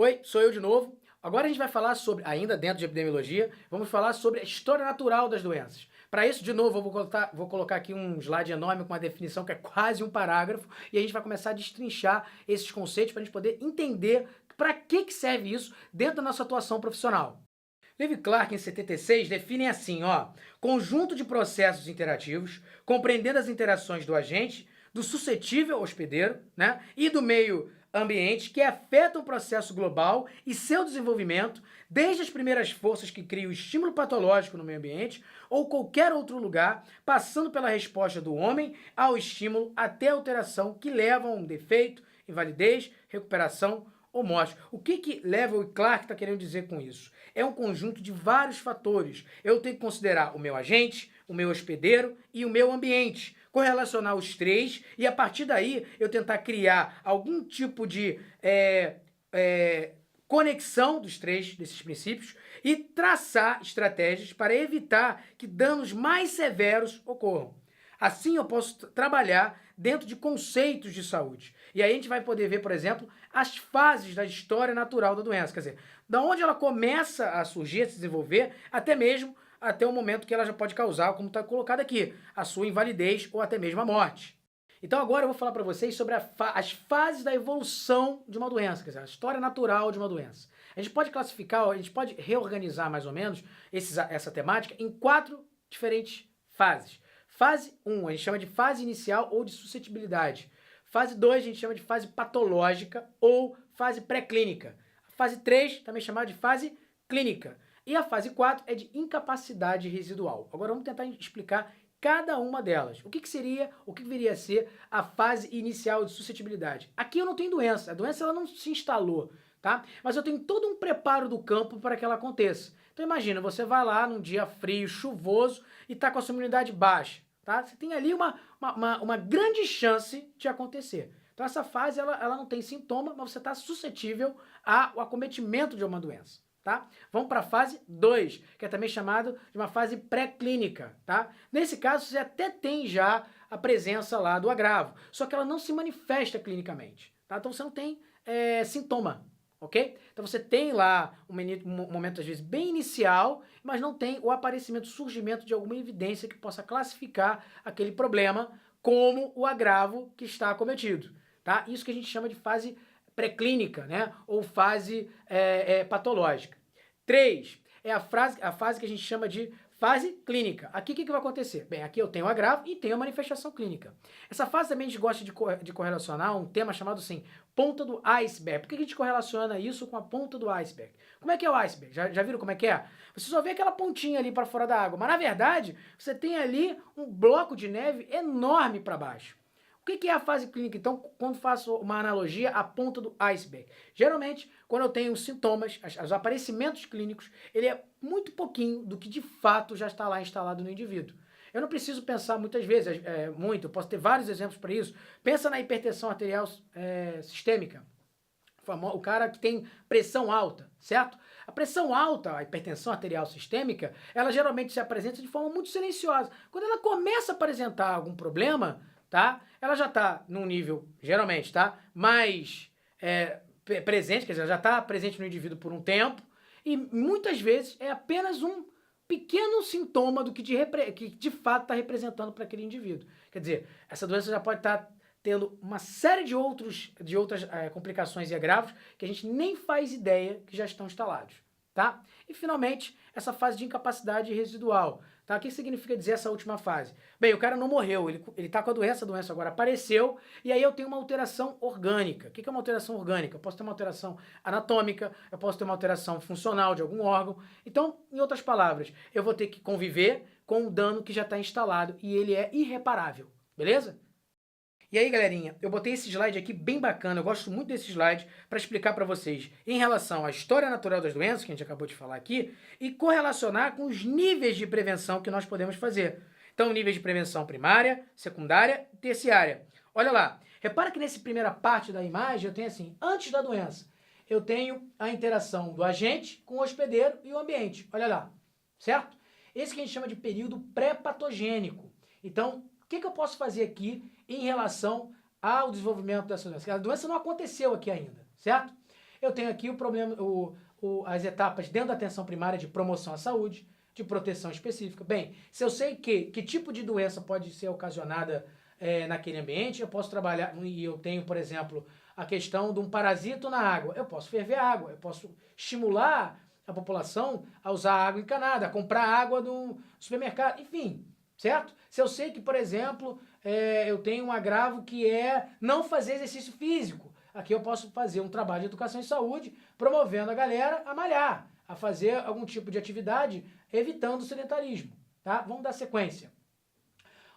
Oi, sou eu de novo. Agora a gente vai falar sobre, ainda dentro de epidemiologia, vamos falar sobre a história natural das doenças. Para isso, de novo, eu vou colocar aqui um slide enorme com uma definição que é quase um parágrafo, e a gente vai começar a destrinchar esses conceitos para a gente poder entender para que serve isso dentro da nossa atuação profissional. Levi Clark, em 76, define assim, ó, conjunto de processos interativos, compreendendo as interações do agente, do suscetível hospedeiro, né, e do meio ambiente que afetam o processo global e seu desenvolvimento, desde as primeiras forças que criam o estímulo patológico no meio ambiente ou qualquer outro lugar, passando pela resposta do homem ao estímulo até a alteração que leva a um defeito, invalidez, recuperação ou morte. O que Levi Clark está querendo dizer com isso? É um conjunto de vários fatores. Eu tenho que considerar o meu agente, o meu hospedeiro e o meu ambiente, correlacionar os três e a partir daí eu tentar criar algum tipo de conexão dos três desses princípios e traçar estratégias para evitar que danos mais severos ocorram. Assim eu posso trabalhar dentro de conceitos de saúde. E aí a gente vai poder ver, por exemplo, as fases da história natural da doença, quer dizer, da onde ela começa a surgir, a se desenvolver, até mesmo até o momento que ela já pode causar, como está colocado aqui, a sua invalidez ou até mesmo a morte. Então agora eu vou falar para vocês sobre as fases da evolução de uma doença, quer dizer, a história natural de uma doença. A gente pode classificar, a gente pode reorganizar mais ou menos essa temática em 4 diferentes fases. Fase 1, a gente chama de fase inicial ou de suscetibilidade. Fase 2, a gente chama de fase patológica ou fase pré-clínica. A fase 3, também chamada de fase clínica. E a fase 4 é de incapacidade residual. Agora vamos tentar explicar cada uma delas. O que seria, o que viria a ser a fase inicial de suscetibilidade? Aqui eu não tenho doença, a doença ela não se instalou, tá? Mas eu tenho todo um preparo do campo para que ela aconteça. Então imagina, você vai lá num dia frio, chuvoso e está com a sua imunidade baixa, tá? Você tem ali uma grande chance de acontecer. Então essa fase ela não tem sintoma, mas você está suscetível ao acometimento de uma doença. Tá? Vamos para a fase 2, que é também chamado de uma fase pré-clínica. Tá? Nesse caso, você até tem já a presença lá do agravo, só que ela não se manifesta clinicamente. Tá? Então você não tem sintoma. Ok? Então você tem lá um momento, às vezes, bem inicial, mas não tem o aparecimento, o surgimento de alguma evidência que possa classificar aquele problema como o agravo que está acometido. Tá? Isso que a gente chama de fase pré-clínica, né? Ou fase patológica. 3 é a fase que a gente chama de fase clínica. Aqui o que vai acontecer? Bem, aqui eu tenho o agravo e tenho a manifestação clínica. Essa fase também a gente gosta de correlacionar um tema chamado assim, ponta do iceberg. Por que a gente correlaciona isso com a ponta do iceberg? Como é que é o iceberg? Já viram como é que é? Você só vê aquela pontinha ali para fora da água, mas na verdade você tem ali um bloco de neve enorme para baixo. O que é a fase clínica? Então, quando faço uma analogia, a ponta do iceberg. Geralmente, quando eu tenho sintomas, os aparecimentos clínicos, ele é muito pouquinho do que de fato já está lá instalado no indivíduo. Eu não preciso pensar muitas vezes, muito, eu posso ter vários exemplos para isso. Pensa na hipertensão arterial sistêmica. O cara que tem pressão alta, certo? A pressão alta, a hipertensão arterial sistêmica, ela geralmente se apresenta de forma muito silenciosa. Quando ela começa a apresentar algum problema, tá? Ela já está num nível, geralmente, tá? Mais presente, quer dizer, ela já está presente no indivíduo por um tempo e muitas vezes é apenas um pequeno sintoma do que de fato está representando para aquele indivíduo. Quer dizer, essa doença já pode estar tendo uma série de outras complicações e agravos que a gente nem faz ideia que já estão instalados, tá? E finalmente, essa fase de incapacidade residual. Tá? O que significa dizer essa última fase? Bem, o cara não morreu, ele tá com a doença agora apareceu, e aí eu tenho uma alteração orgânica. O que é uma alteração orgânica? Eu posso ter uma alteração anatômica, eu posso ter uma alteração funcional de algum órgão. Então, em outras palavras, eu vou ter que conviver com o dano que já está instalado e ele é irreparável, beleza? E aí, galerinha, eu botei esse slide aqui bem bacana, eu gosto muito desse slide para explicar para vocês em relação à história natural das doenças, que a gente acabou de falar aqui, e correlacionar com os níveis de prevenção que nós podemos fazer. Então, níveis de prevenção primária, secundária e terciária. Olha lá, repara que nessa primeira parte da imagem eu tenho assim, antes da doença, eu tenho a interação do agente com o hospedeiro e o ambiente. Olha lá, certo? Esse que a gente chama de período pré-patogênico. Então, o que eu posso fazer aqui em relação ao desenvolvimento dessa doença? A doença não aconteceu aqui ainda, certo? eu tenho aqui o problema, as etapas dentro da atenção primária de promoção à saúde, de proteção específica. Bem, se eu sei que tipo de doença pode ser ocasionada naquele ambiente, eu posso trabalhar, e eu tenho, por exemplo, a questão de um parasito na água. Eu posso ferver água, eu posso estimular a população a usar água encanada, a comprar água no supermercado, enfim, certo? Se eu sei que, por exemplo, eu tenho um agravo que é não fazer exercício físico, aqui eu posso fazer um trabalho de educação e saúde, promovendo a galera a malhar, a fazer algum tipo de atividade, evitando o sedentarismo, tá? Vamos dar sequência.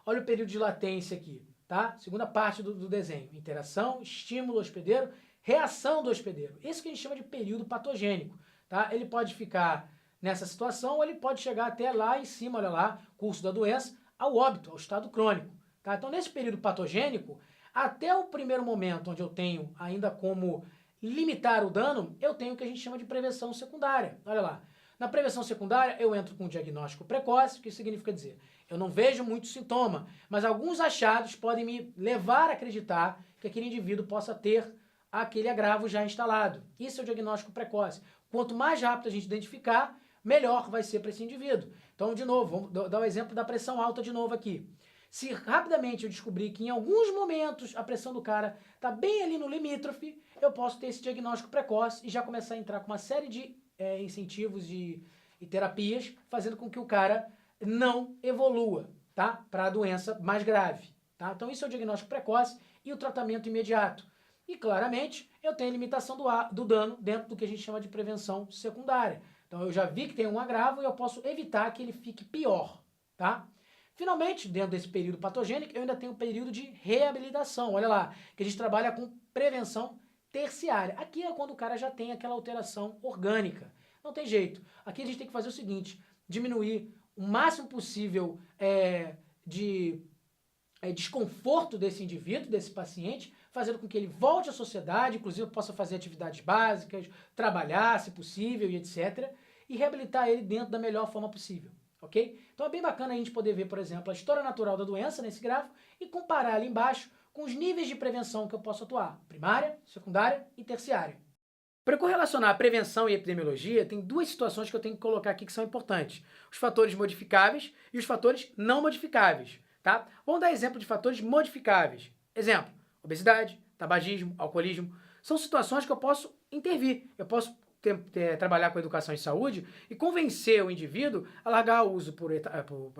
Olha o período de latência aqui, tá? Segunda parte do desenho. Interação, estímulo hospedeiro, reação do hospedeiro. Isso que a gente chama de período patogênico, tá? Ele pode ficar nessa situação ou ele pode chegar até lá em cima, olha lá, curso da doença, ao óbito, ao estado crônico, tá? Então, nesse período patogênico, até o primeiro momento onde eu tenho ainda como limitar o dano, eu tenho o que a gente chama de prevenção secundária. Olha lá. Na prevenção secundária, eu entro com um diagnóstico precoce, o que significa dizer? Eu não vejo muito sintoma, mas alguns achados podem me levar a acreditar que aquele indivíduo possa ter aquele agravo já instalado. Isso é o diagnóstico precoce. Quanto mais rápido a gente identificar, melhor vai ser para esse indivíduo. Então, de novo, vamos dar o exemplo da pressão alta de novo aqui. Se rapidamente eu descobrir que em alguns momentos a pressão do cara está bem ali no limítrofe, eu posso ter esse diagnóstico precoce e já começar a entrar com uma série de incentivos e terapias, fazendo com que o cara não evolua, tá? Para a doença mais grave, tá? Então isso é o diagnóstico precoce e o tratamento imediato. E claramente eu tenho a limitação do dano dentro do que a gente chama de prevenção secundária. Então eu já vi que tem um agravo e eu posso evitar que ele fique pior, tá? Finalmente, dentro desse período patogênico, eu ainda tenho um período de reabilitação. Olha lá, que a gente trabalha com prevenção terciária. Aqui é quando o cara já tem aquela alteração orgânica. Não tem jeito. Aqui a gente tem que fazer o seguinte, diminuir o máximo possível de desconforto desse indivíduo, desse paciente, fazendo com que ele volte à sociedade, inclusive possa fazer atividades básicas, trabalhar, se possível, e etc. E reabilitar ele dentro da melhor forma possível. Ok? Então é bem bacana a gente poder ver, por exemplo, a história natural da doença nesse gráfico e comparar ali embaixo com os níveis de prevenção que eu posso atuar, primária, secundária e terciária. Para correlacionar a prevenção e a epidemiologia, tem duas situações que eu tenho que colocar aqui que são importantes. Os fatores modificáveis e os fatores não modificáveis. Tá? Vamos dar exemplo de fatores modificáveis. Exemplo, obesidade, tabagismo, alcoolismo. São situações que eu posso intervir. Eu posso trabalhar com educação e saúde e convencer o indivíduo a largar o uso por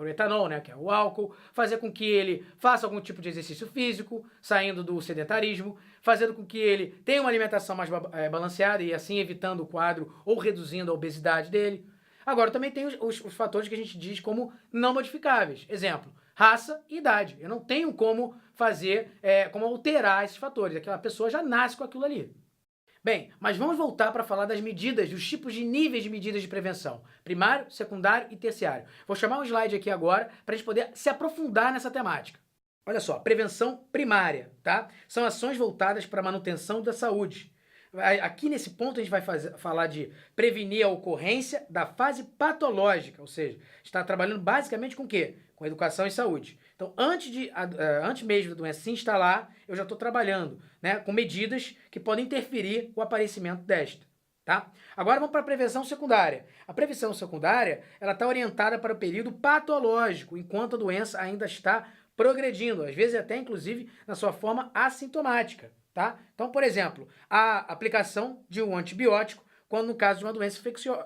etanol, né, que é o álcool, fazer com que ele faça algum tipo de exercício físico, saindo do sedentarismo, fazendo com que ele tenha uma alimentação mais balanceada e assim evitando o quadro ou reduzindo a obesidade dele. Agora, também tem os fatores que a gente diz como não modificáveis. Exemplo, raça e idade. Eu não tenho como fazer, como alterar esses fatores. Aquela pessoa já nasce com aquilo ali. Bem, mas vamos voltar para falar das medidas, dos tipos de níveis de medidas de prevenção. Primário, secundário e terciário. Vou chamar um slide aqui agora para a gente poder se aprofundar nessa temática. Olha só, prevenção primária, tá? São ações voltadas para a manutenção da saúde. Aqui nesse ponto a gente vai falar de prevenir a ocorrência da fase patológica, ou seja, está trabalhando basicamente com o quê? Com educação e saúde. Então, antes mesmo da doença se instalar, eu já estou trabalhando, né, com medidas que podem interferir com o aparecimento desta. Tá? Agora vamos para a prevenção secundária. A prevenção secundária está orientada para o período patológico, enquanto a doença ainda está progredindo, às vezes até inclusive na sua forma assintomática. Tá? Então, por exemplo, a aplicação de um antibiótico quando no caso de uma doença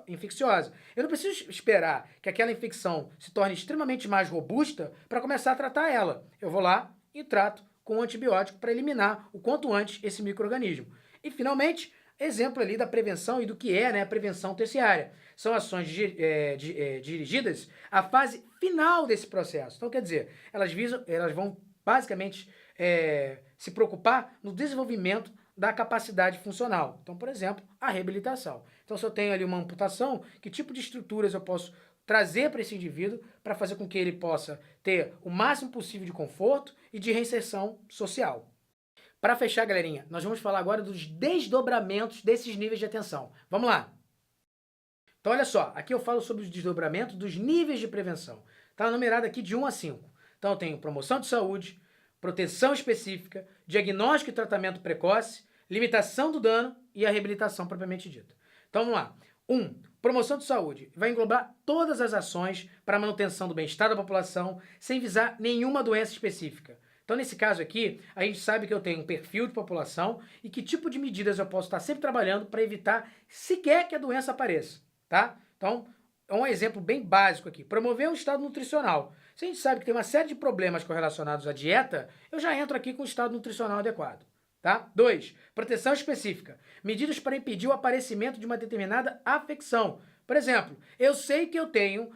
infecciosa. Eu não preciso esperar que aquela infecção se torne extremamente mais robusta para começar a tratar ela. Eu vou lá e trato com um antibiótico para eliminar o quanto antes esse micro-organismo. E, finalmente, exemplo ali da prevenção e do que é, né, a prevenção terciária. São ações dirigidas à fase final desse processo. Então, quer dizer, elas vão basicamente se preocupar no desenvolvimento da capacidade funcional. Então, por exemplo, a reabilitação. Então, se eu tenho ali uma amputação, que tipo de estruturas eu posso trazer para esse indivíduo para fazer com que ele possa ter o máximo possível de conforto e de reinserção social. Para fechar, galerinha, nós vamos falar agora dos desdobramentos desses níveis de atenção. Vamos lá! Então, olha só, aqui eu falo sobre os desdobramentos dos níveis de prevenção. Está numerado aqui de 1 a 5. Então, eu tenho promoção de saúde, proteção específica, diagnóstico e tratamento precoce, limitação do dano e a reabilitação propriamente dita. Então vamos lá. 1. Promoção de saúde. Vai englobar todas as ações para a manutenção do bem-estar da população, sem visar nenhuma doença específica. Então, nesse caso aqui, a gente sabe que eu tenho um perfil de população e que tipo de medidas eu posso estar sempre trabalhando para evitar sequer que a doença apareça, tá? Então, é um exemplo bem básico aqui. Promover um estado nutricional. Se a gente sabe que tem uma série de problemas correlacionados à dieta, eu já entro aqui com o estado nutricional adequado. Tá? 2. Proteção específica. Medidas para impedir o aparecimento de uma determinada afecção. Por exemplo, eu sei que eu tenho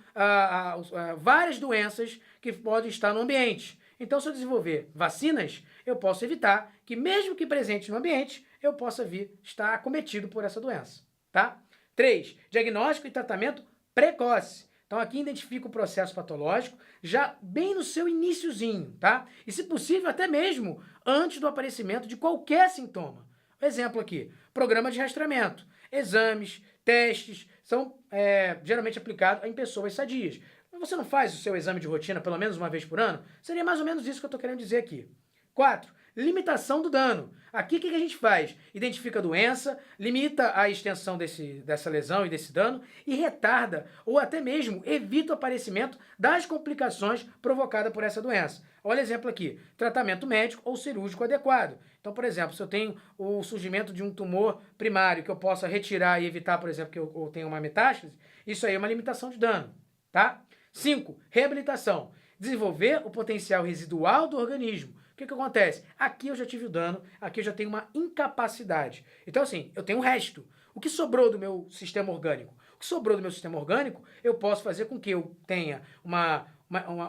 várias doenças que podem estar no ambiente. Então, se eu desenvolver vacinas, eu posso evitar que, mesmo que presente no ambiente, eu possa vir estar acometido por essa doença. Tá? 3. Diagnóstico e tratamento precoce. Então aqui identifica o processo patológico já bem no seu iniciozinho, tá? E se possível até mesmo antes do aparecimento de qualquer sintoma. Exemplo aqui, programa de rastreamento, exames, testes, são geralmente aplicados em pessoas sadias. Você não faz o seu exame de rotina pelo menos uma vez por ano? Seria mais ou menos isso que eu estou querendo dizer aqui. 4. Limitação do dano. Aqui o que a gente faz? Identifica a doença, limita a extensão dessa lesão e desse dano e retarda ou até mesmo evita o aparecimento das complicações provocadas por essa doença. Olha o exemplo aqui, tratamento médico ou cirúrgico adequado. Então, por exemplo, se eu tenho o surgimento de um tumor primário que eu possa retirar e evitar, por exemplo, que eu tenha uma metástase, isso aí é uma limitação de dano, tá? 5. Reabilitação. Desenvolver o potencial residual do organismo. O que acontece? Aqui eu já tive o dano, aqui eu já tenho uma incapacidade. Então, assim, eu tenho o resto. O que sobrou do meu sistema orgânico? O que sobrou do meu sistema orgânico, eu posso fazer com que eu tenha uma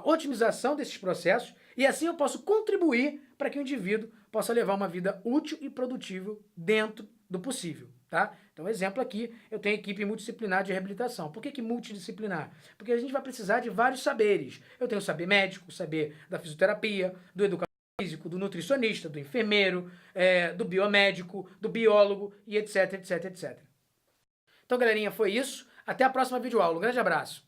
otimização desses processos e assim eu posso contribuir para que o indivíduo possa levar uma vida útil e produtiva dentro do possível. Tá? Então, exemplo aqui, eu tenho equipe multidisciplinar de reabilitação. Por que multidisciplinar? Porque a gente vai precisar de vários saberes. Eu tenho o saber médico, o saber da fisioterapia, do educador físico, do nutricionista, do enfermeiro, do biomédico, do biólogo e etc, etc, etc. Então, galerinha, foi isso. Até a próxima videoaula. Um grande abraço.